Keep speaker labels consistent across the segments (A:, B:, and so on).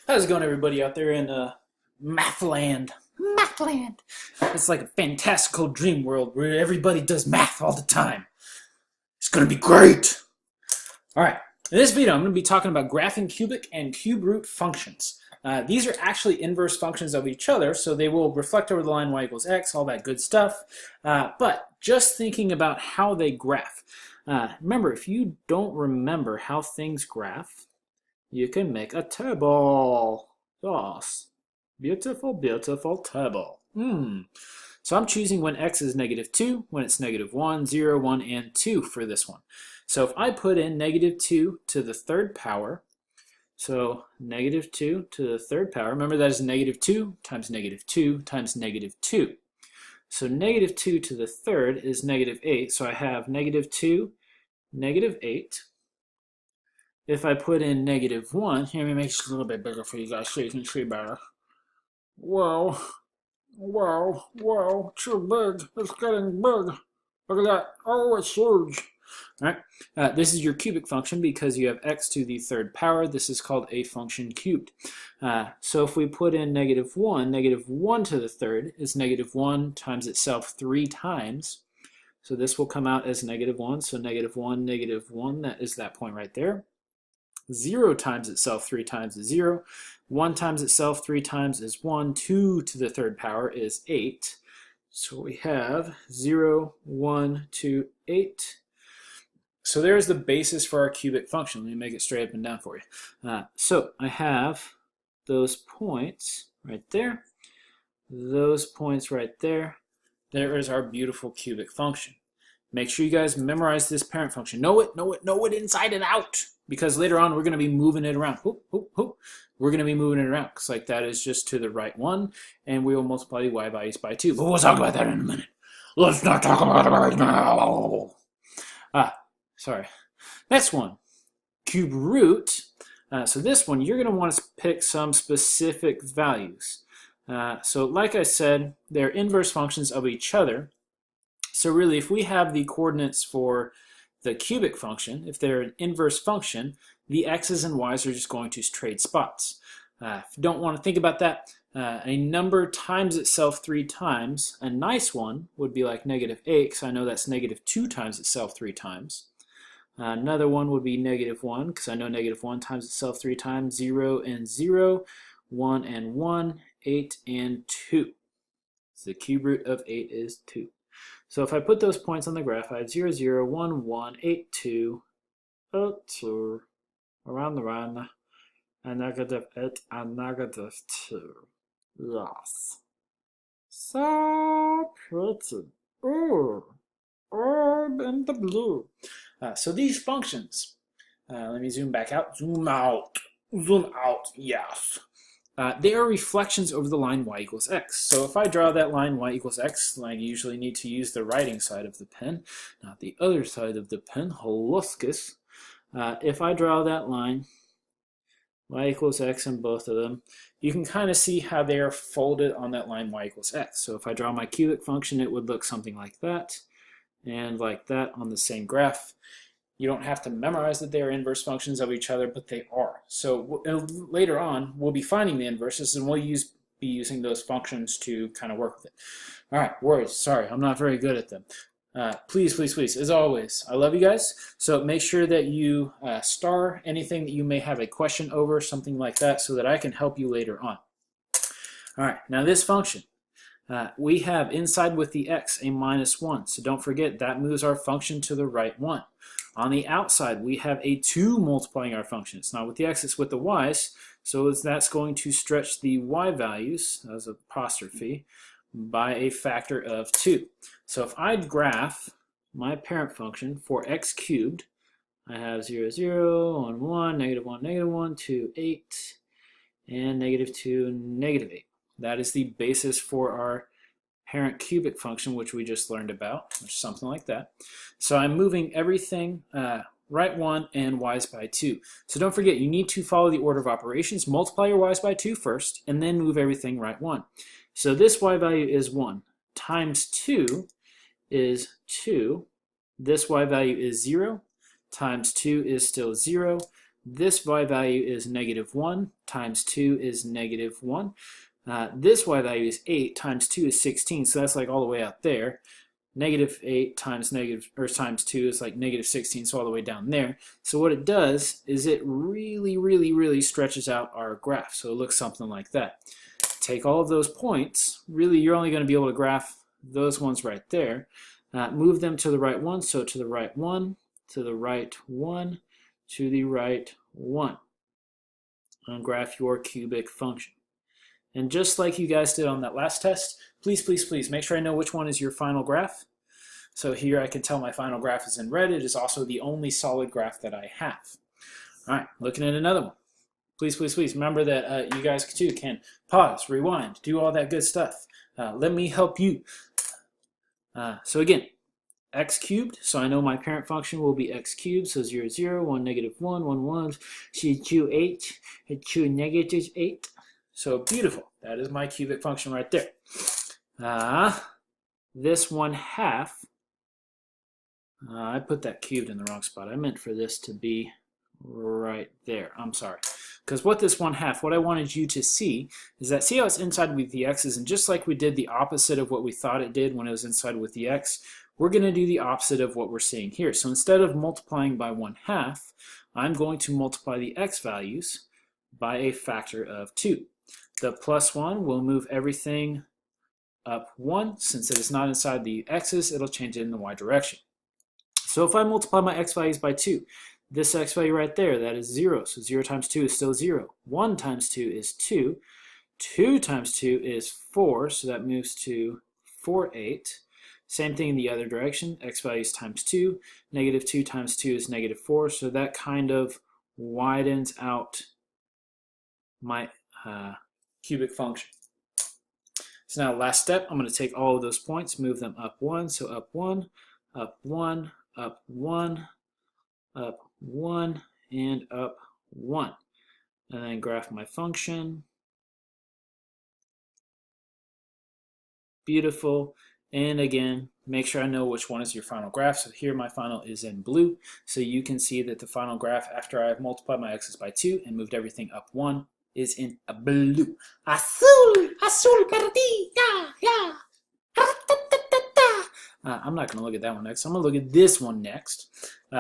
A: How's it going, everybody out there in Mathland? Mathland! It's like a fantastical dream world where everybody does math all the time. It's gonna be great! Alright, in this video I'm going to be talking about graphing cubic and cube root functions. These are actually inverse functions of each other, so they will reflect over the line y equals x, all that good stuff. But just thinking about how they graph. Remember, if you don't remember how things graph, you can make a table. Yes. Beautiful, beautiful table. So I'm choosing when x is -2, when it's -1, 0, 1, and 2 for this one. So if I put in -2 to the third power, so -2 to the third power, remember that is -2 times -2 times -2. So -2 to the third is -8, so I have -2, -8. If I put in -1, here, let me make this a little bit bigger for you guys so you can see better. Whoa, whoa, whoa, it's too big. It's getting big. Look at that. Oh, it's huge. All right, this is your cubic function because you have x to the third power. This is called a function cubed. So if we put in -1 to the third is -1 times itself 3 times. So this will come out as -1, so -1, -1, that is that point right there. 0 times itself 3 times is 0. 1 times itself 3 times is 1. 2 to the third power is 8. So we have 0, 1, 2, 8. So there's the basis for our cubic function. Let me make it straight up and down for you. So I have those points right there. Those points right there. There is our beautiful cubic function. Make sure you guys memorize this parent function. Know it inside and out. Because later on, we're going to be moving it around. We're going to be moving it around. Because like that is just to the right one. And we will multiply the y values by 2. But we'll talk about that in a minute. Let's not talk about it right now. Sorry. Next one. Cube root. So this one, you're going to want to pick some specific values. So like I said, they're inverse functions of each other. So really, if we have the coordinates for the cubic function, if they're an inverse function, the x's and y's are just going to trade spots. If you don't want to think about that, a number times itself 3 times, a nice one would be like -8, because I know that's -2 times itself 3 times. Another one would be -1, because I know -1 times itself 3 times, 0 and 0, 1 and 1, 8 and 2. So the cube root of 8 is 2. So if I put those points on the graph, I have 0, 0, 1, 1, 8, 2, 8, 2, around the run, and -8 and -2. Yes. So pretty. Ooh. Orb and the blue. So these functions, let me zoom back out, zoom out, yes. They are reflections over the line y equals x. So if I draw that line y equals x, I usually need to use the writing side of the pen, not the other side of the pen, holuscus. If I draw that line, y equals x in both of them, you can kind of see how they are folded on that line y equals x. So if I draw my cubic function, it would look something like that, and like that on the same graph. You don't have to memorize that they are inverse functions of each other, but they are. So later on, we'll be finding the inverses, and we'll be using those functions to kind of work with it. All right, words. Sorry, I'm not very good at them. Please, please, please, as always, I love you guys. So make sure that you star anything that you may have a question over, something like that, so that I can help you later on. All right, now this function. We have inside with the x a -1, so don't forget that moves our function to the right one. On the outside, we have a 2 multiplying our function. It's not with the x, it's with the y's, so that's going to stretch the y values, as apostrophe, by a factor of 2. So if I graph my parent function for x cubed, I have 0, 0, 1, 1, -1, -1, 2, 8, and -2, -8. That is the basis for our parent cubic function, which we just learned about, or something like that. So I'm moving everything right 1 and y's by 2. So don't forget, you need to follow the order of operations. Multiply your y's by 2 first, and then move everything right 1. So this y value is 1. Times 2 is 2. This y value is 0. Times 2 is still 0. This y value is -1 times 2 is -1. This y value is 8 times 2 is 16, so that's like all the way out there. -8 times times 2 is like -16, so all the way down there. So what it does is it really stretches out our graph. So it looks something like that. Take all of those points. Really, you're only going to be able to graph those ones right there. Move them to the right one. So to the right one, to the right one, to the right one. And graph your cubic function. And just like you guys did on that last test, please make sure I know which one is your final graph. So here I can tell my final graph is in red. It is also the only solid graph that I have. All right, looking at another one. Please remember that you guys too can pause, rewind, do all that good stuff. Let me help you. So again, x cubed, so I know my parent function will be x cubed, so 0, 0, 1, -1, 1, 1, 2, 8, 2, -8. So beautiful. That is my cubic function right there. This 1/2, I put that cubed in the wrong spot. I meant for this to be right there. I'm sorry. Because what this 1/2, what I wanted you to see is that, see how it's inside with the x's, and just like we did the opposite of what we thought it did when it was inside with the x, we're going to do the opposite of what we're seeing here. So instead of multiplying by 1/2, I'm going to multiply the x values by a factor of 2. The +1 will move everything up 1. Since it is not inside the x's, it'll change it in the y direction. So if I multiply my x values by 2, this x value right there, that is 0. So 0 times 2 is still 0. 1 times 2 is 2. 2 times 2 is 4, so that moves to 4, 8. Same thing in the other direction, x values times 2. -2 times 2 is -4, so that kind of widens out my cubic function. So now last step, I'm going to take all of those points, move them up 1, so up 1, up 1, up 1, up 1, and up 1. And then graph my function. Beautiful. And again, make sure I know which one is your final graph. So here my final is in blue. So you can see that the final graph after I've multiplied my x's by 2 and moved everything up 1 is in a blue. Azul para ti, yeah. I'm not going to look at that one next. I'm going to look at this one next.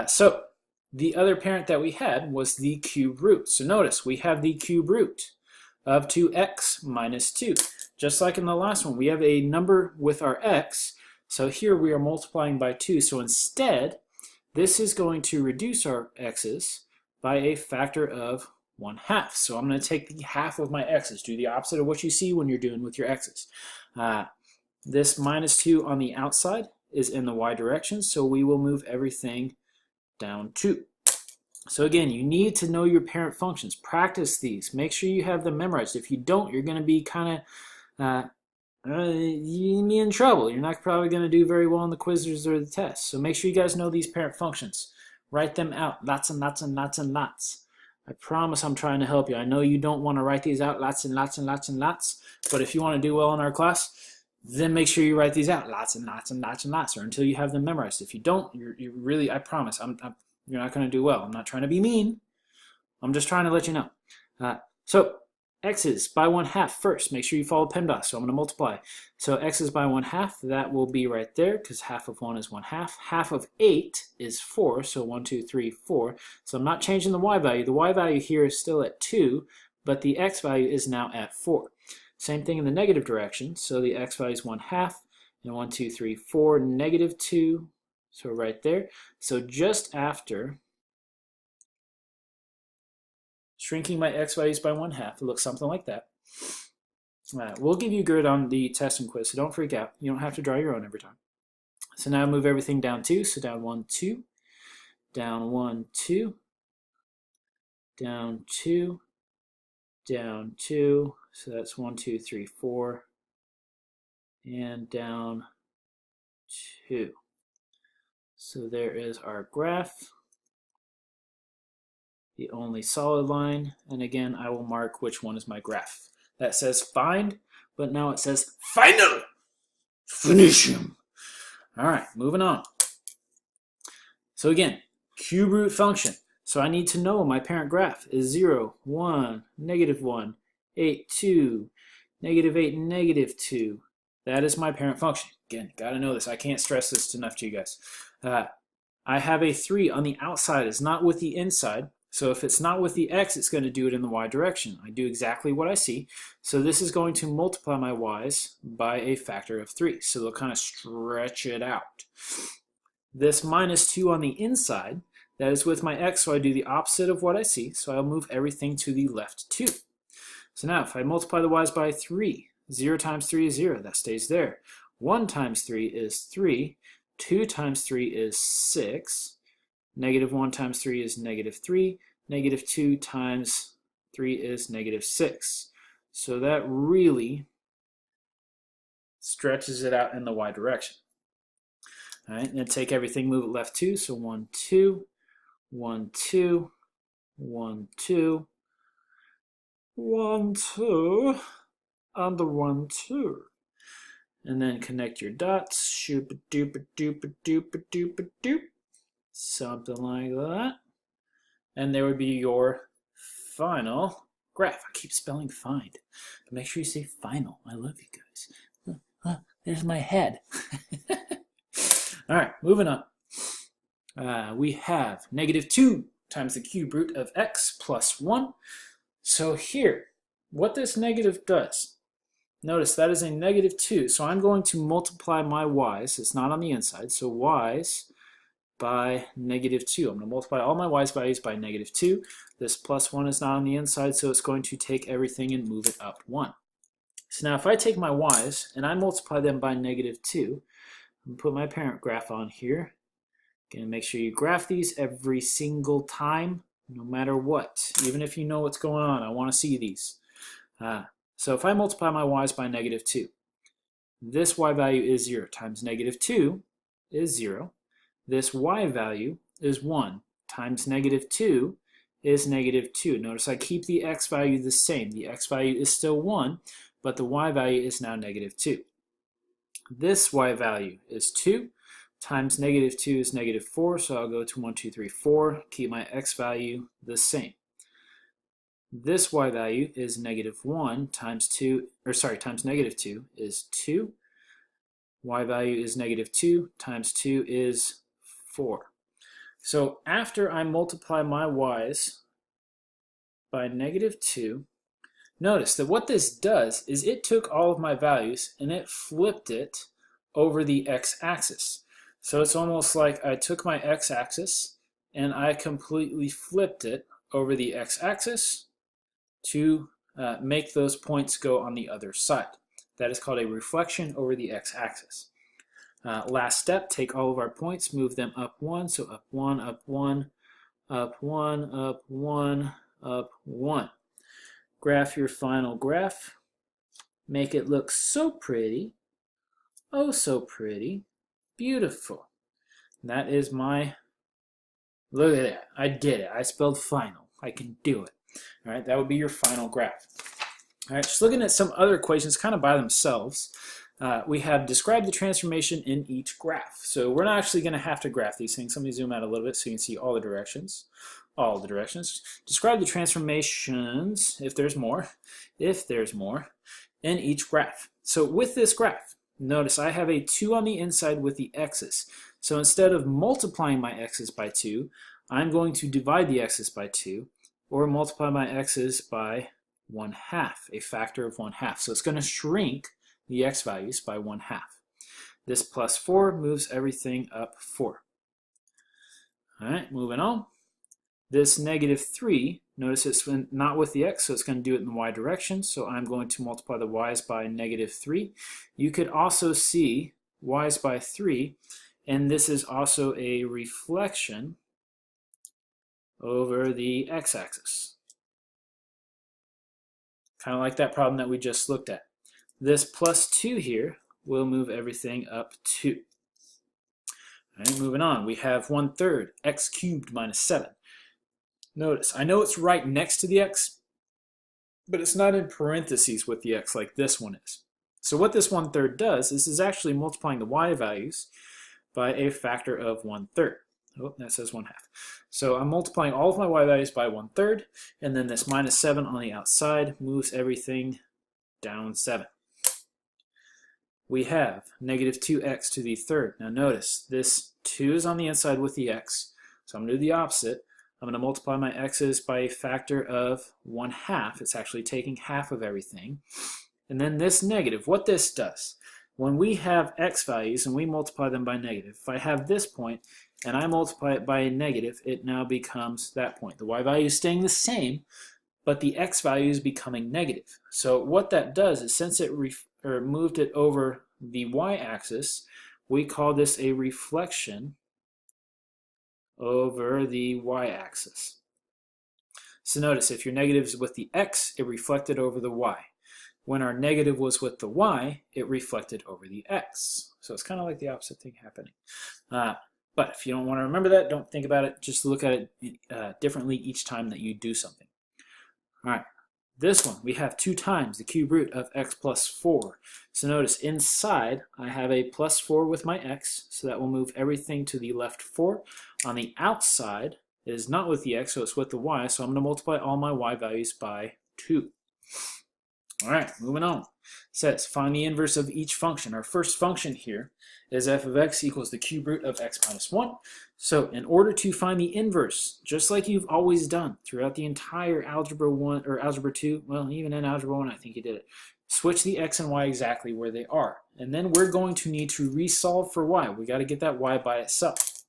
A: So the other parent that we had was the cube root. So notice we have the cube root of 2x minus 2. Just like in the last one, we have a number with our x. So here we are multiplying by 2. So instead, this is going to reduce our x's by a factor of 1/2. So I'm going to take the half of my x's, do the opposite of what you see when you're doing with your x's. This minus 2 on the outside is in the y direction, so we will move everything down 2. So again, you need to know your parent functions. Practice these. Make sure you have them memorized. If you don't, you're going to be kind of you'll be in trouble. You're not probably going to do very well on the quizzes or the tests. So make sure you guys know these parent functions. Write them out. Lots and lots and lots and lots. I promise I'm trying to help you. I know you don't want to write these out lots and lots and lots and lots, but if you want to do well in our class, then make sure you write these out lots and lots and lots and lots, or until you have them memorized. If you don't, you're really, I promise, you're not going to do well. I'm not trying to be mean. I'm just trying to let you know. So x's by 1/2 first. Make sure you follow PEMDAS. So I'm going to multiply. So x's by 1/2, that will be right there because half of 1 is 1/2. Half of 8 is 4, so 1, 2, 3, 4. So I'm not changing the y value. The y value here is still at 2, but the x value is now at 4. Same thing in the negative direction. So the x value is 1/2, and 1, 2, 3, 4, -2. So right there. So just after shrinking my x values by 1/2, it looks something like that. We'll give you grid on the test and quiz, so don't freak out. You don't have to draw your own every time. So now move everything down 2. So down 1, 2, down 1, 2, down 2, down 2. So that's 1, 2, 3, 4, and down 2. So there is our graph, the only solid line, and again I will mark which one is my graph. That says find, but now it says final. Finish him. All right, moving on. So again, cube root function. So I need to know my parent graph is 0, 1, -1, 8, 2, -8, -2. That is my parent function. Again, got to know this. I can't stress this enough to you guys. I have a 3 on the outside. It's not with the inside. So if it's not with the x, it's going to do it in the y direction. I do exactly what I see. So this is going to multiply my y's by a factor of 3. So they'll kind of stretch it out. This -2 on the inside, that is with my x, so I do the opposite of what I see. So I'll move everything to the left 2. So now if I multiply the y's by 3, 0 times 3 is 0. That stays there. 1 times 3 is 3. 2 times 3 is 6. -1 times 3 is -3. -2 times 3 is -6. So that really stretches it out in the y direction. All right, and then take everything, move it left 2. So 1, 2, 1, 2, 1, 2, 1, 2, and the 1, 2. And then connect your dots. Shoop-a-doop-a-doop-a-doop-a-doop-a-doop. Something like that. And there would be your final graph. I keep spelling find. But make sure you say final. I love you guys. There's my head. All right, moving on. We have -2 times the cube root of x plus 1. So here, what this negative does, notice that is a -2. So I'm going to multiply my y's. It's not on the inside. So y's by -2. I'm going to multiply all my y's values by -2. This plus 1 is not on the inside, so it's going to take everything and move it up 1. So now if I take my y's and I multiply them by -2, I'm going to put my parent graph on here. Again, make sure you graph these every single time, no matter what. Even if you know what's going on, I want to see these. So if I multiply my y's by -2, this y value is 0 times -2 is 0. This y value is 1 times -2 is -2. Notice I keep the x value the same. The x value is still 1, but the y value is now -2. This y value is 2 times -2 is -4, so I'll go to 1, 2, 3, 4, keep my x value the same. This y value is -1 times 2, times -2 is 2. Y value is -2 times 2 is 4. So after I multiply my y's by -2, notice that what this does is it took all of my values and it flipped it over the x-axis. So it's almost like I took my x-axis and I completely flipped it over the x-axis to make those points go on the other side. That is called a reflection over the x-axis. Last step, take all of our points, move them up 1, so up 1, up 1, up 1, up 1, up 1. Graph your final graph. Make it look so pretty. Oh, so pretty. Beautiful. That is my, look at that. I did it. I spelled final. I can do it. All right, that would be your final graph. All right, just looking at some other equations kind of by themselves. We have described the transformation in each graph. So we're not actually going to have to graph these things. Let me zoom out a little bit so you can see all the directions. All the directions. Describe the transformations, if there's more, in each graph. So with this graph, notice I have a 2 on the inside with the x's. So instead of multiplying my x's by 2, I'm going to divide the x's by 2, or multiply my x's by 1/2, a factor of 1/2. So it's going to shrink the x values by 1/2. This plus 4 moves everything up 4. All right, moving on. This -3, notice it's not with the x, so it's going to do it in the y direction. So I'm going to multiply the y's by -3. You could also see y's by 3, and this is also a reflection over the x-axis. Kind of like that problem that we just looked at. This plus 2 here will move everything up 2. All right, moving on. We have 1/3 x cubed minus 7. Notice, I know it's right next to the x, but it's not in parentheses with the x like this one is. So what this 1/3 does is actually multiplying the y values by a factor of 1/3. Oh, that says 1/2. So I'm multiplying all of my y values by 1/3, and then this minus 7 on the outside moves everything down 7. We have negative 2x to the third. Now notice, this 2 is on the inside with the x, so I'm going to do the opposite. I'm going to multiply my x's by a factor of 1/2. It's actually taking half of everything. And then this negative, what this does, when we have x values and we multiply them by negative, if I have this point and I multiply it by a negative, it now becomes that point. The y value is staying the same, but the x value is becoming negative. So what that does is, since it moved it over the y-axis, we call this a reflection over the y-axis. So notice, if your negative is with the x, it reflected over the y. When our negative was with the y, it reflected over the x. So it's kind of like the opposite thing happening. But if you don't want to remember that, don't think about it. Just look at it differently each time that you do something. All right, this one, we have 2 times the cube root of x plus 4. So notice, inside, I have a plus 4 with my x, so that will move everything to the left 4. On the outside, it is not with the x, so it's with the y, so I'm going to multiply all my y values by 2. All right, moving on. It says, find the inverse of each function. Our first function here is f of x equals the cube root of x minus 1. So in order to find the inverse, just like you've always done throughout the entire Algebra 1 or Algebra 2, well, even in Algebra 1, I think you did it, switch the x and y exactly where they are. And then we're going to need to resolve for y. We got to get that y by itself.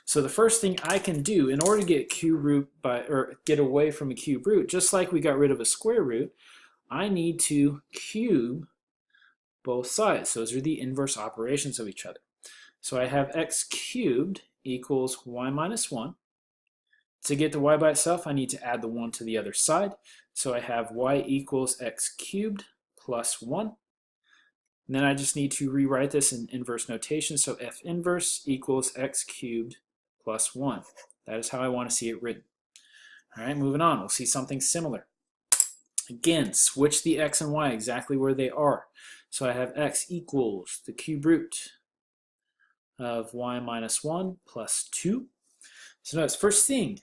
A: So the first thing I can do in order to get cube root get away from a cube root, just like we got rid of a square root, I need to cube both sides. Those are the inverse operations of each other. So I have x cubed equals y minus 1. To get the y by itself, I need to add the 1 to the other side. So I have y equals x cubed plus 1. And then I just need to rewrite this in inverse notation. So f inverse equals x cubed plus 1. That is how I want to see it written. All right, moving on. We'll see something similar. Again, switch the x and y exactly where they are. So I have x equals the cube root of y minus 1 plus 2. So notice, first thing,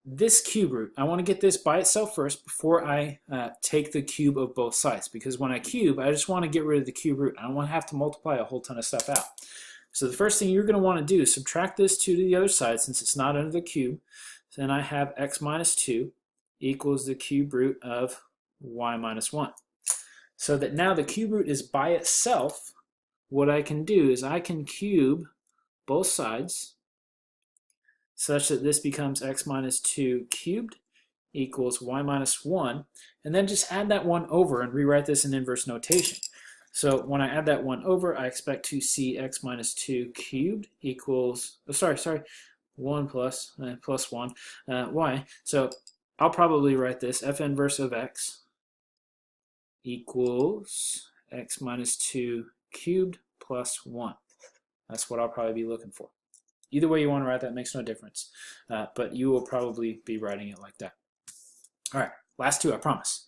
A: this cube root, I want to get this by itself first before I take the cube of both sides. Because when I cube, I just want to get rid of the cube root. I don't want to have to multiply a whole ton of stuff out. So the first thing you're going to want to do is subtract this 2 to the other side since it's not under the cube. So then I have x minus 2 equals the cube root of y minus 1. So that now the cube root is by itself, what I can do is I can cube both sides such that this becomes x minus 2 cubed equals y minus 1, and then just add that 1 over and rewrite this in inverse notation. So when I add that 1 over, I expect to see x minus 2 cubed equals, 1 plus 1, y. So I'll probably write this f inverse of x equals x minus 2 cubed plus 1. That's what I'll probably be looking for. Either way you want to write that makes no difference, but you will probably be writing it like that. All right, last 2, I promise.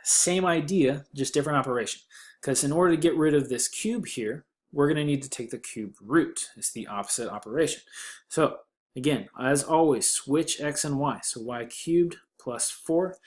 A: Same idea, just different operation. Because in order to get rid of this cube here, we're going to need to take the cube root. It's the opposite operation. So again, as always, switch x and y. So y cubed plus 4.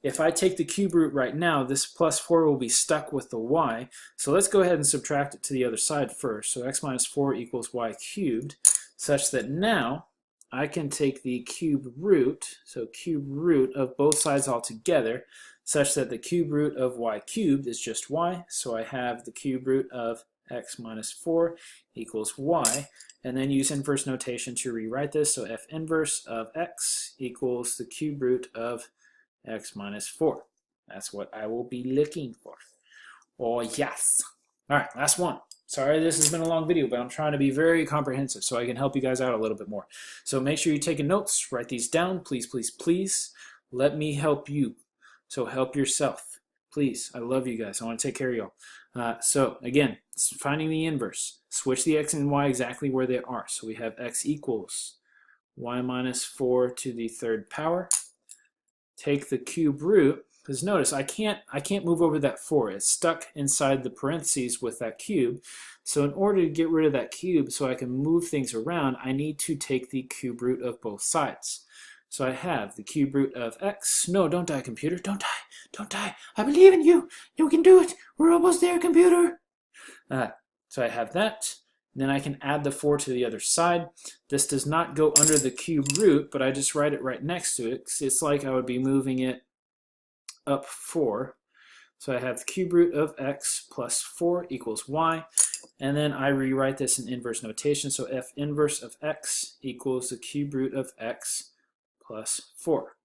A: If I take the cube root right now, this plus 4 will be stuck with the y. So let's go ahead and subtract it to the other side first. So x minus 4 equals y cubed, such that now I can take the cube root, so cube root of both sides all together, such that the cube root of y cubed is just y. So I have the cube root of x minus 4 equals y, and then use inverse notation to rewrite this. So f inverse of x equals the cube root of x minus 4. That's what I will be looking for. Oh, yes. All right, last one. Sorry this has been a long video, but I'm trying to be very comprehensive so I can help you guys out a little bit more. So make sure you're taking notes. Write these down. Please, please, please. Let me help you. So help yourself. Please. I love you guys. I want to take care of y'all. So again, finding the inverse. Switch the x and y exactly where they are. So we have x equals y minus 4 to the third power. Take the cube root, Because notice, I can't move over that 4. It's stuck inside the parentheses with that cube. So in order to get rid of that cube so I can move things around, I need to take the cube root of both sides. So I have the cube root of x. No, don't die, computer. Don't die. Don't die. I believe in you. You can do it. We're almost there, computer. So I have that. Then I can add the 4 to the other side. This does not go under the cube root, but I just write it right next to it. It's like I would be moving it up 4. So I have the cube root of x plus 4 equals y. And then I rewrite this in inverse notation. So f inverse of x equals the cube root of x plus 4.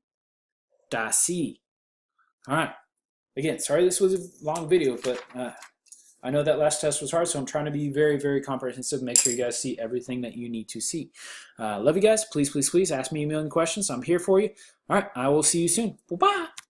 A: That's it. All right. Again, sorry this was a long video, but I know that last test was hard, so I'm trying to be very, very comprehensive. Make sure you guys see everything that you need to see. Love you guys. Please, please, please ask me a million questions. I'm here for you. All right. I will see you soon. Bye-bye.